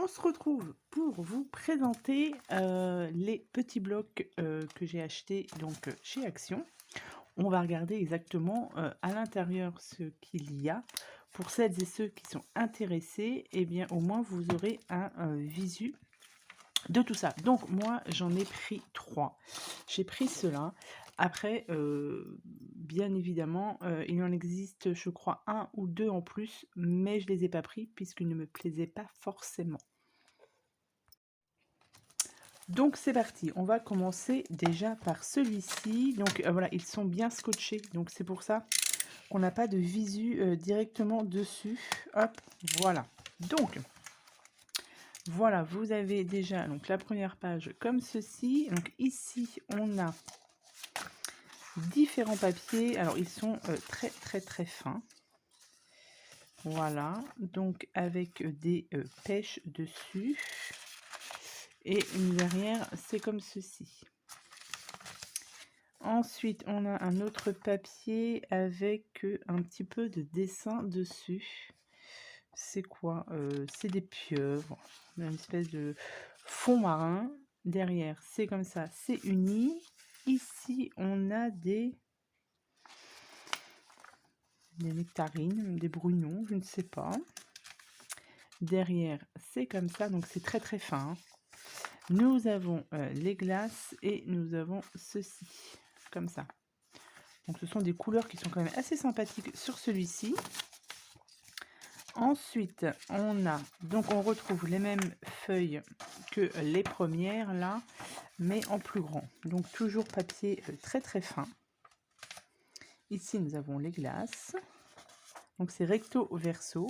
se retrouve pour vous présenter les petits blocs que j'ai achetés donc chez Action. On va regarder exactement à l'intérieur ce qu'il y a. Pour celles et ceux qui sont intéressés, eh bien au moins vous aurez un visu de tout ça. Donc moi j'en ai pris 3. J'ai pris cela. Après, bien évidemment, il en existe, je crois, un ou deux en plus, mais je les ai pas pris puisqu'ils ne me plaisaient pas forcément. Donc c'est parti, on va commencer déjà par celui-ci. Donc voilà, ils sont bien scotchés, donc c'est pour ça qu'on n'a pas de visu directement dessus. Hop, voilà. Donc voilà, vous avez déjà donc la première page comme ceci. Donc ici, on a différents papiers. Alors ils sont très fins. Voilà, donc avec des pêches dessus. Et derrière, c'est comme ceci. Ensuite, on a un autre papier avec un petit peu de dessin dessus. C'est quoi? C'est des pieuvres, une espèce de fond marin. Derrière, c'est comme ça, c'est uni. Ici, on a des nectarines, des brugnons, je ne sais pas. Derrière, c'est comme ça, donc c'est très fin. Nous avons les glaces et nous avons ceci, comme ça. Donc ce sont des couleurs qui sont quand même assez sympathiques sur celui-ci. Ensuite, on retrouve les mêmes feuilles que les premières là, mais en plus grand. Donc toujours papier très fin. Ici, nous avons les glaces. Donc c'est recto verso.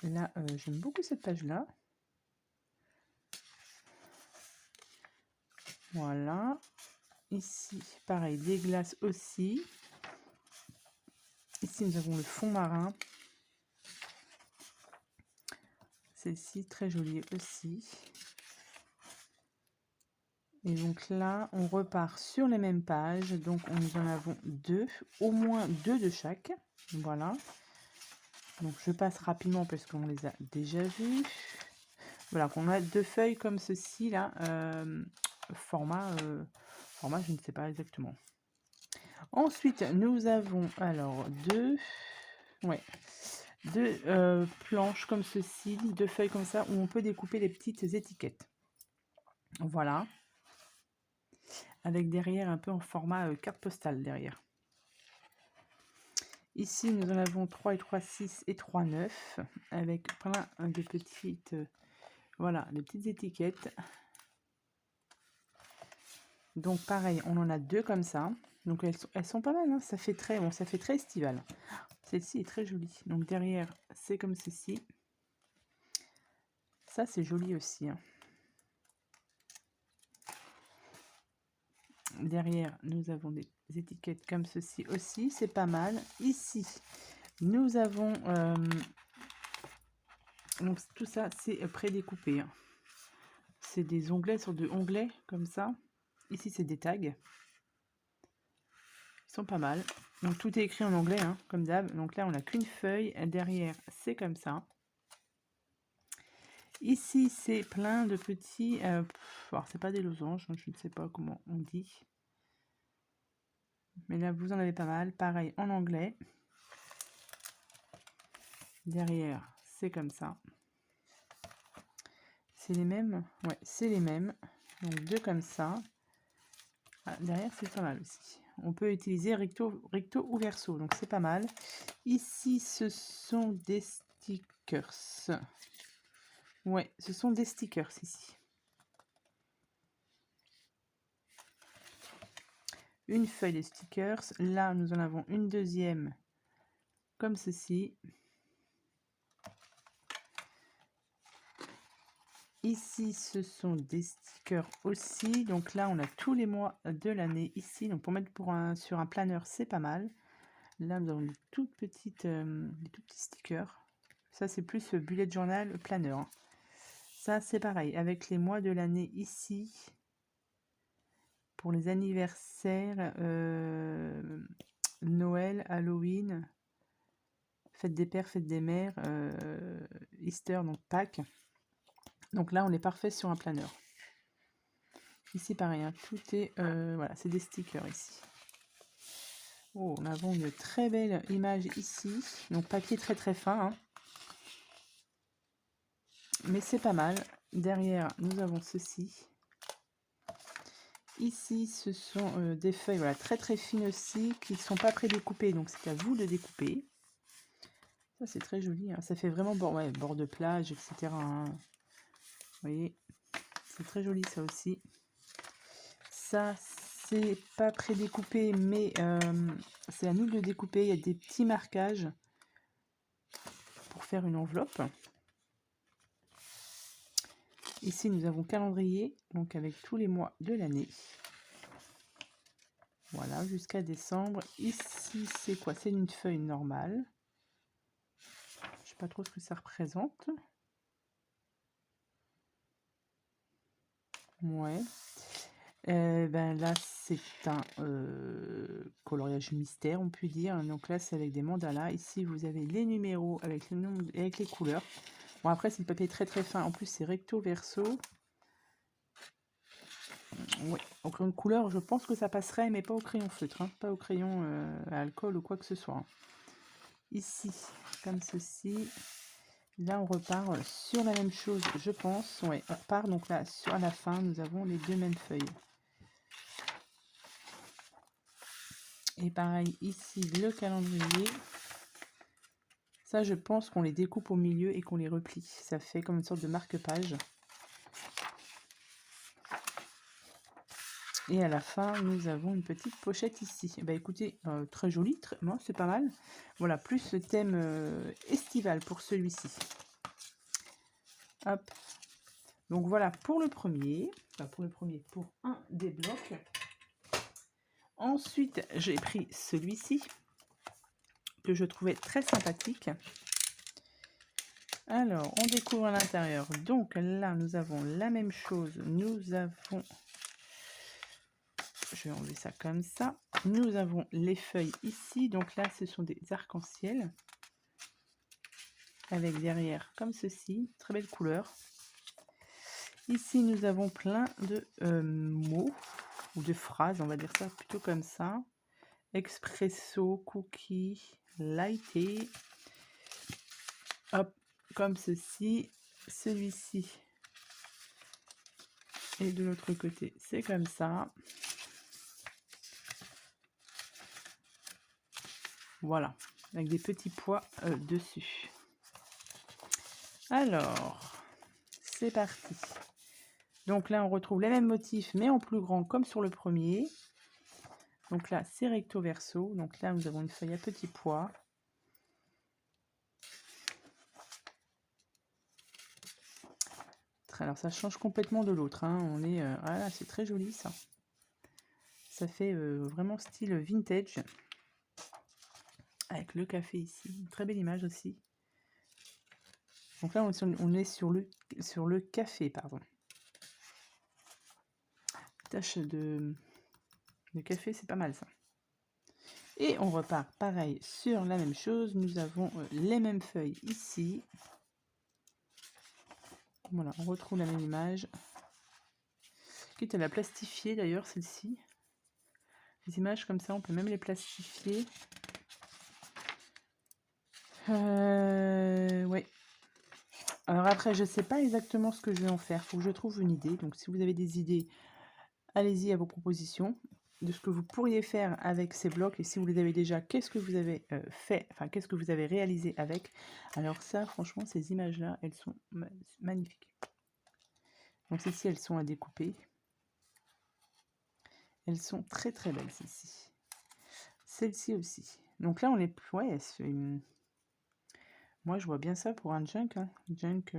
Là, j'aime beaucoup cette page-là. Voilà. Ici, pareil, des glaces aussi. Ici, nous avons le fond marin. Celle-ci, très jolie aussi. Et donc là, on repart sur les mêmes pages. Donc, nous en avons deux, au moins deux de chaque. Voilà. Donc, je passe rapidement parce qu'on les a déjà vus. Voilà, on a deux feuilles comme ceci, là. Format, je ne sais pas exactement. Ensuite, nous avons alors deux planches comme ceci, deux feuilles comme ça, où on peut découper les petites étiquettes. Voilà. Avec derrière un peu en format carte postale derrière. Ici, nous en avons 3 et 3, 6 et 3, 9, avec plein de petites, voilà, de petites étiquettes. Donc pareil, on en a deux comme ça. Donc elles sont pas mal, hein. Ça fait très bon, ça fait très estival. Celle-ci est très jolie. Donc derrière, c'est comme ceci. Ça, c'est joli aussi, hein. Derrière, nous avons des étiquettes comme ceci aussi, c'est pas mal. Ici, nous avons donc tout ça, c'est prédécoupé, hein. C'est des onglets sur de onglets comme ça. Ici, c'est des tags. Ils sont pas mal. Donc tout est écrit en anglais, hein, comme d'hab. Donc là, on n'a qu'une feuille. Derrière, c'est comme ça. Ici, c'est plein de petits... alors, c'est pas des losanges, hein, je ne sais pas comment on dit. Mais là, vous en avez pas mal. Pareil, en anglais. Derrière, c'est comme ça. C'est les mêmes? Ouais, c'est les mêmes. Donc, deux comme ça. Ah, derrière, c'est pas mal aussi. On peut utiliser recto ou verso, donc c'est pas mal. Ici, ce sont des stickers. Ouais, ce sont des stickers ici. Une feuille de stickers. Là, nous en avons une deuxième comme ceci. Ici, ce sont des stickers aussi. Donc là, on a tous les mois de l'année ici. Donc pour mettre sur un planeur, c'est pas mal. Là, nous avons des toutes petites, des tout petits stickers. Ça, c'est plus bullet journal planeur, hein. Ça, c'est pareil. Avec les mois de l'année ici. Pour les anniversaires, Noël, Halloween, fête des pères, fête des mères, Easter, donc Pâques. Donc là, on est parfait sur un planeur. Ici, pareil, hein, tout est... voilà, c'est des stickers ici. Oh, on a une très belle image ici. Donc, papier très très fin. Hein. Mais c'est pas mal. Derrière, nous avons ceci. Ici, ce sont des feuilles voilà, très très fines aussi, qui ne sont pas prédécoupées. Donc, c'est à vous de découper. Ça, c'est très joli. Hein. Ça fait vraiment bord de plage, etc. Hein. Vous voyez, c'est très joli ça aussi. Ça, c'est pas prédécoupé, mais c'est à nous de le découper. Il y a des petits marquages pour faire une enveloppe. Ici, nous avons calendrier, donc avec tous les mois de l'année. Voilà, jusqu'à décembre. Ici, c'est quoi? C'est une feuille normale. Je sais pas trop ce que ça représente. Ouais. Ben là, c'est un coloriage mystère, on peut dire. Donc là, c'est avec des mandalas. Ici, vous avez les numéros avec le nom et avec les couleurs. Bon, après, c'est le papier très très fin. En plus, c'est recto verso. Oui, au crayon de couleur, je pense que ça passerait, mais pas au crayon feutre, hein, pas au crayon à alcool ou quoi que ce soit. Hein. Ici, comme ceci. Là, on repart sur la même chose, je pense. Ouais, on repart donc là, à la fin, nous avons les deux mêmes feuilles. Et pareil, ici, le calendrier. Ça, je pense qu'on les découpe au milieu et qu'on les replie. Ça fait comme une sorte de marque-page. Et à la fin, nous avons une petite pochette ici. Bah écoutez, très jolie, moi c'est pas mal. Voilà, plus le thème estival pour celui-ci. Hop. Donc voilà pour le premier. Enfin, pour un des blocs. Ensuite, j'ai pris celui-ci, que je trouvais très sympathique. Alors, on découvre à l'intérieur. Donc là, nous avons la même chose. Nous avons... Je vais enlever ça comme ça. Nous avons les feuilles ici. Donc là, ce sont des arcs-en-ciel. Avec derrière, comme ceci. Très belle couleur. Ici, nous avons plein de mots. Ou de phrases, on va dire ça plutôt comme ça. Expresso, cookie, lighté. Hop, comme ceci. Celui-ci. Et de l'autre côté, c'est comme ça. Voilà, avec des petits pois dessus. Alors, c'est parti. Donc là, on retrouve les mêmes motifs, mais en plus grand, comme sur le premier. Donc là, c'est recto verso. Donc là, nous avons une feuille à petits pois. Alors, ça change complètement de l'autre. Hein. On est, voilà, c'est très joli, ça. Ça fait vraiment style vintage. Avec le café ici. Une très belle image aussi. Donc là, on est sur le café, pardon. Tache de café, c'est pas mal ça. Et on repart pareil sur la même chose. Nous avons les mêmes feuilles ici. Voilà, on retrouve la même image. Quitte à la plastifier d'ailleurs, celle-ci. Les images comme ça, on peut même les plastifier. Ouais. Alors après, je sais pas exactement ce que je vais en faire. Il faut que je trouve une idée. Donc si vous avez des idées, allez-y à vos propositions de ce que vous pourriez faire avec ces blocs. Et si vous les avez déjà, qu'est-ce que vous avez fait, enfin qu'est-ce que vous avez réalisé avec. Alors ça, franchement, ces images-là, elles sont magnifiques. Donc celles-ci, elles sont à découper. Elles sont très très belles, celles-ci. Celle-ci aussi. Donc là, on est... Ouais, moi, je vois bien ça pour un junk. Hein. Junk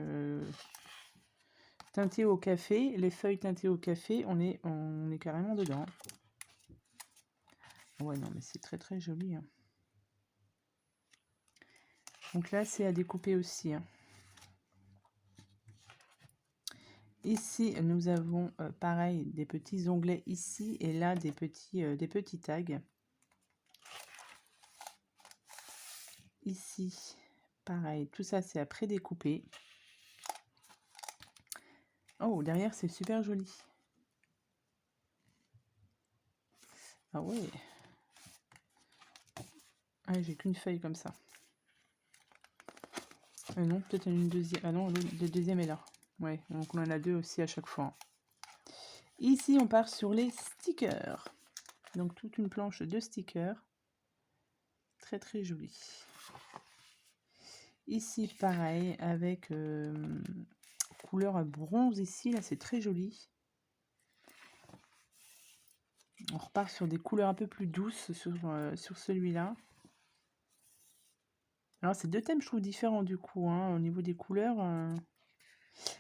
teinté au café. Les feuilles teintées au café, on est carrément dedans. Ouais, non, mais c'est très très joli. Hein. Donc là, c'est à découper aussi. Hein. Ici, nous avons pareil des petits onglets ici et là des petits tags. ici, pareil, tout ça c'est à prédécouper. Oh, derrière c'est super joli. Ah ouais. Ah, j'ai qu'une feuille comme ça. Non, peut-être une deuxième. Ah non, le deuxième est là. Ouais, donc on en a deux aussi à chaque fois. Ici, on part sur les stickers. Donc toute une planche de stickers. Très très joli. Ici, pareil, avec couleur bronze ici. Là, c'est très joli. On repart sur des couleurs un peu plus douces sur celui-là. Alors, c'est deux thèmes, je trouve, différents du coup, hein, au niveau des couleurs.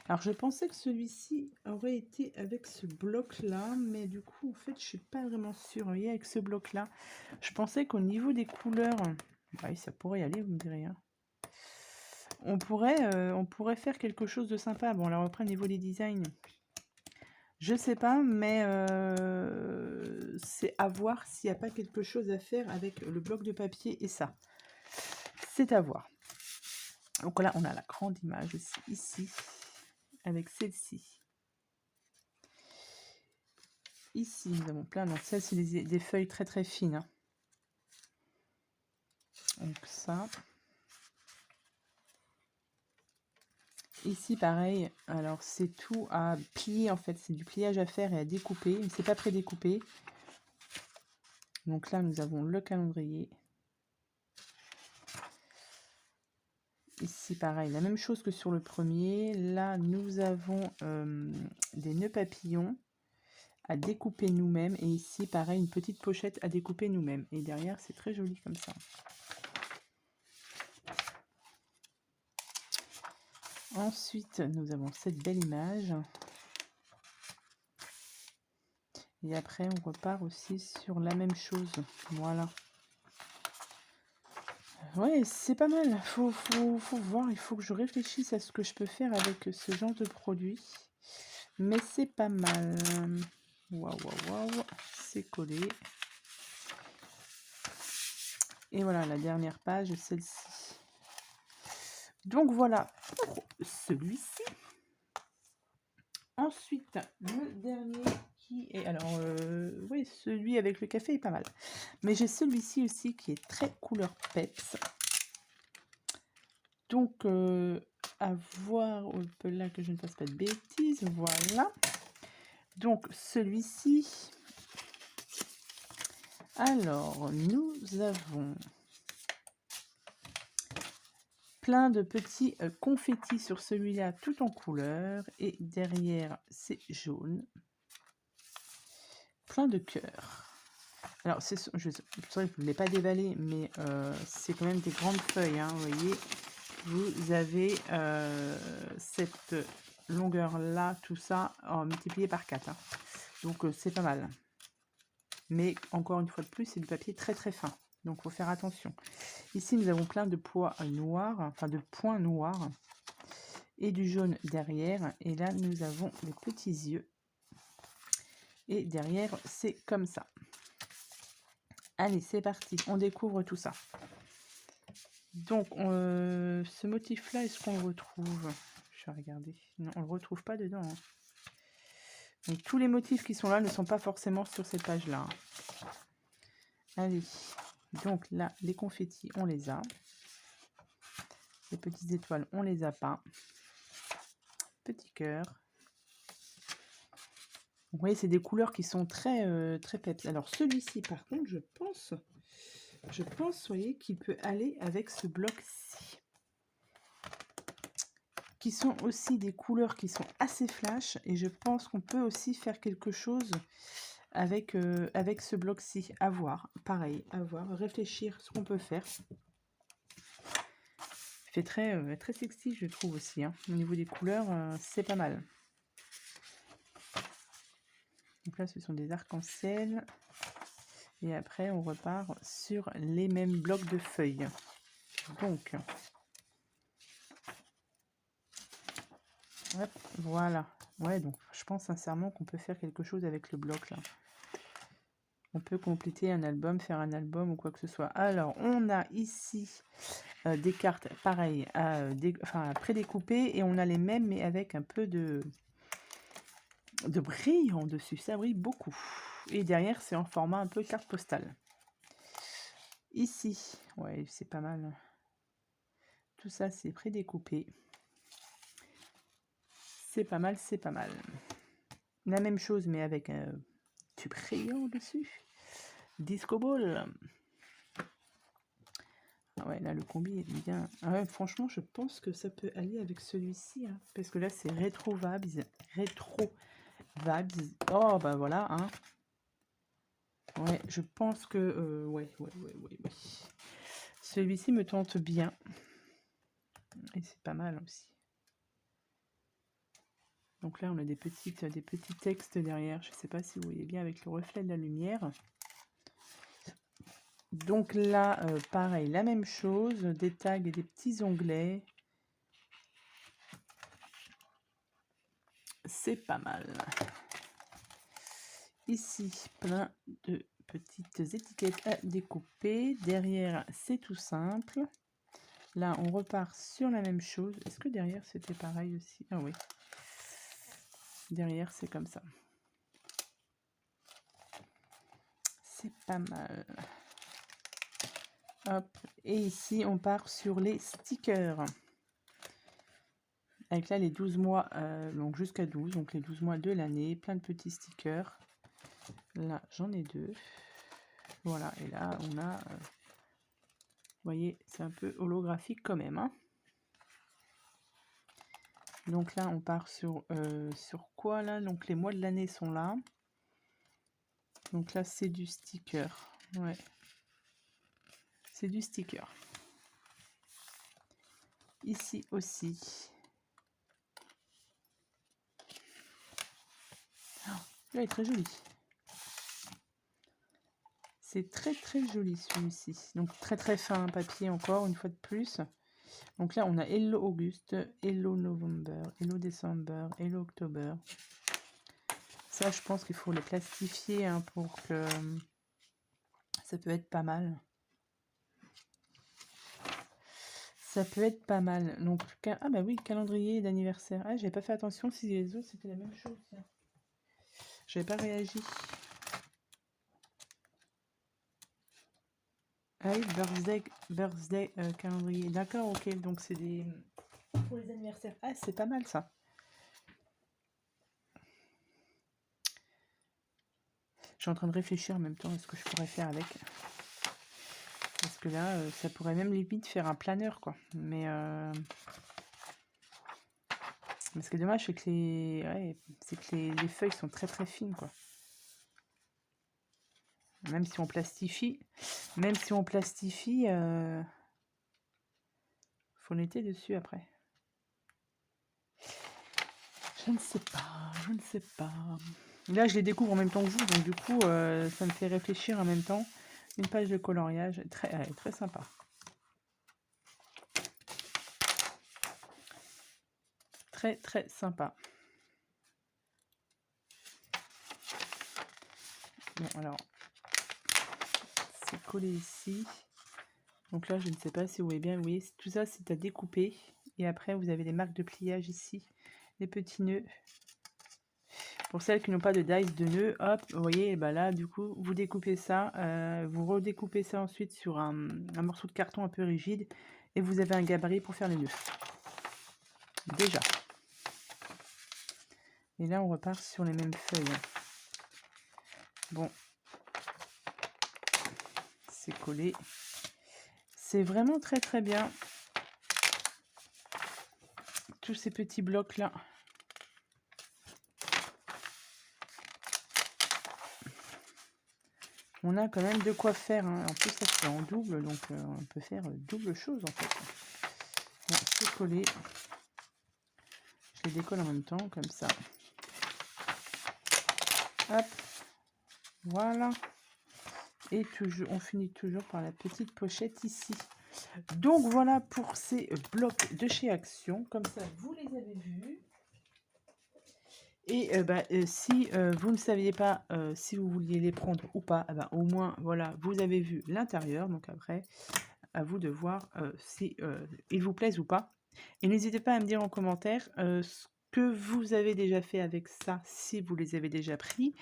Alors, je pensais que celui-ci aurait été avec ce bloc-là, mais du coup, en fait, je suis pas vraiment sûre. Vous voyez, avec ce bloc-là, je pensais qu'au niveau des couleurs, oui, ça pourrait y aller, vous me direz. Hein. On pourrait faire quelque chose de sympa. Bon, alors après, au niveau des designs, je sais pas, mais c'est à voir s'il n'y a pas quelque chose à faire avec le bloc de papier et ça. C'est à voir. Donc là, on a la grande image aussi, ici, avec celle-ci. Ici, nous avons plein. Donc ça, c'est des feuilles très très fines. Hein. Donc ça. Ici, pareil. Alors, c'est tout à plier, en fait. C'est du pliage à faire et à découper. Mais c'est pas pré-découpé. Donc là, nous avons le calendrier. Ici, pareil, la même chose que sur le premier. Là, nous avons des nœuds papillons à découper nous-mêmes. Et ici, pareil, une petite pochette à découper nous-mêmes. Et derrière, c'est très joli comme ça. Ensuite, nous avons cette belle image. Et après, on repart aussi sur la même chose. Voilà. Ouais, c'est pas mal. Faut voir. Il faut que je réfléchisse à ce que je peux faire avec ce genre de produit. Mais c'est pas mal. Waouh, waouh, waouh. C'est collé. Et voilà, la dernière page, celle-ci. Donc voilà pour celui-ci. Ensuite, le dernier qui est... Alors, oui, celui avec le café est pas mal. Mais j'ai celui-ci aussi qui est très couleur peps. Donc, à voir, là que je ne fasse pas de bêtises, voilà. Donc, celui-ci, alors, nous avons plein de petits confettis sur celui-là, tout en couleur, et derrière, c'est jaune. Plein de cœurs. Alors, c'est vrai que je ne l'ai pas déballé, mais c'est quand même des grandes feuilles, hein, vous voyez. Vous avez cette longueur-là, tout ça, multiplié par 4. Hein. Donc, c'est pas mal. Mais, encore une fois de plus, c'est du papier très très fin. Donc, il faut faire attention. Ici, nous avons plein de pois noirs, enfin de points noirs. Et du jaune derrière. Et là, nous avons des petits yeux. Et derrière, c'est comme ça. Allez, c'est parti. On découvre tout ça. Donc, ce motif-là, est-ce qu'on le retrouve? Je vais regarder. Non, on ne le retrouve pas dedans. Hein. Donc, tous les motifs qui sont là ne sont pas forcément sur cette page-là. Hein. Allez. Donc, là, les confettis, on les a. Les petites étoiles, on les a pas. Petit cœur. Vous voyez, c'est des couleurs qui sont très, très peps. Alors, celui-ci, par contre, je pense, vous voyez, qu'il peut aller avec ce bloc-ci. Qui sont aussi des couleurs qui sont assez flash. Et je pense qu'on peut aussi faire quelque chose avec, avec ce bloc-ci. À voir, pareil, à voir, réfléchir ce qu'on peut faire. Il fait très, très sexy, je trouve aussi. Hein. Au niveau des couleurs, c'est pas mal. Donc là, ce sont des arcs-en-ciel. Et après, on repart sur les mêmes blocs de feuilles. Donc, hop, voilà. Ouais, donc je pense sincèrement qu'on peut faire quelque chose avec le bloc là. On peut compléter un album, faire un album ou quoi que ce soit. Alors, on a ici des cartes, pareil, enfin, prédécoupées, et on a les mêmes, mais avec un peu de brillant dessus. Ça brille beaucoup. Et derrière, c'est en format un peu carte postale. Ici, ouais, c'est pas mal. Tout ça, c'est prédécoupé. C'est pas mal, c'est pas mal. La même chose, mais avec du brillant dessus. Disco Ball. Ah ouais, là, le combi est bien. Ah ouais, franchement, je pense que ça peut aller avec celui-ci. Hein, parce que là, c'est Retro Vibes. Retro Vibes. Oh, bah voilà. Hein. Ouais, je pense que... ouais. Celui-ci me tente bien. Et c'est pas mal aussi. Donc là, on a des petits textes derrière. Je ne sais pas si vous voyez bien avec le reflet de la lumière. Donc là, pareil, la même chose. Des tags et des petits onglets. C'est pas mal. Ici, plein de petites étiquettes à découper. Derrière, c'est tout simple. Là, on repart sur la même chose. Est-ce que derrière, c'était pareil aussi? Ah oui. Derrière, c'est comme ça. C'est pas mal. Hop. Et ici, on part sur les stickers. Avec là, les 12 mois, donc jusqu'à 12. Donc les 12 mois de l'année. Plein de petits stickers. Là, j'en ai 2. Voilà. Et là, on a... vous voyez, c'est un peu holographique quand même. Hein. Donc là, on part sur quoi là? Donc les mois de l'année sont là. Donc là, c'est du sticker. Ouais. C'est du sticker. Ici aussi. Oh, là, il est très joli. C'est très très joli celui-ci. Donc très fin papier encore, une fois de plus. Donc là, on a Hello Auguste, Hello November, Hello December, Hello October. Ça, je pense qu'il faut le plastifier hein, pour que ça peut être pas mal. Ça peut être pas mal. Donc, ah bah oui, calendrier d'anniversaire. Ah, j'avais pas fait attention si les autres c'était la même chose. J'avais pas réagi. Ah oui, birthday calendrier. D'accord, ok. Donc c'est des pour les anniversaires. Ah, c'est pas mal ça. Je suis en train de réfléchir en même temps à ce que je pourrais faire avec. Parce que là, ça pourrait même limite faire un planeur, quoi. Mais ce qui est dommage, c'est que les feuilles sont très très fines, quoi. Même si on plastifie, faut noter dessus après. Je ne sais pas. Là, je les découvre en même temps que vous, donc du coup, ça me fait réfléchir en même temps. Une page de coloriage, très sympa. Très sympa. Bon, alors, c'est collé ici. Donc là, je ne sais pas si vous voyez bien. Vous voyez, tout ça, c'est à découper. Et après, vous avez les marques de pliage ici. Les petits nœuds. Pour celles qui n'ont pas de dice de nœuds, hop, vous voyez, bah là, du coup, vous découpez ça. Vous redécoupez ça ensuite sur un morceau de carton un peu rigide. Et vous avez un gabarit pour faire les nœuds. Déjà. Et là, on repart sur les mêmes feuilles. Bon. C'est collé. C'est vraiment très bien. Tous ces petits blocs là. On a quand même de quoi faire. Hein. En plus, ça c'est en double, donc on peut faire double chose en fait. Bon, c'est collé. Je les décolle en même temps, comme ça. Hop. Voilà. Et toujours, on finit toujours par la petite pochette ici. Donc voilà pour ces blocs de chez Action. Comme ça, vous les avez vus. Et si vous ne saviez pas si vous vouliez les prendre ou pas, au moins, voilà, vous avez vu l'intérieur. Donc après, à vous de voir si ils vous plaisent ou pas. Et n'hésitez pas à me dire en commentaire ce que vous avez déjà fait avec ça, si vous les avez déjà pris,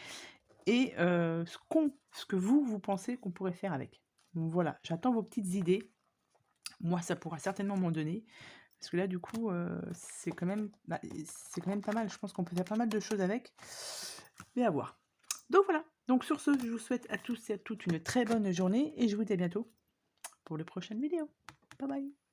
et ce que vous pensez qu'on pourrait faire avec. Donc voilà, j'attends vos petites idées. Moi, ça pourra certainement m'en donner. Parce que là, du coup, c'est quand même, c'est quand même pas mal. Je pense qu'on peut faire pas mal de choses avec. Mais à voir. Donc voilà. Donc sur ce, je vous souhaite à tous et à toutes une très bonne journée. Et je vous dis à bientôt pour les prochaines vidéos. Bye bye.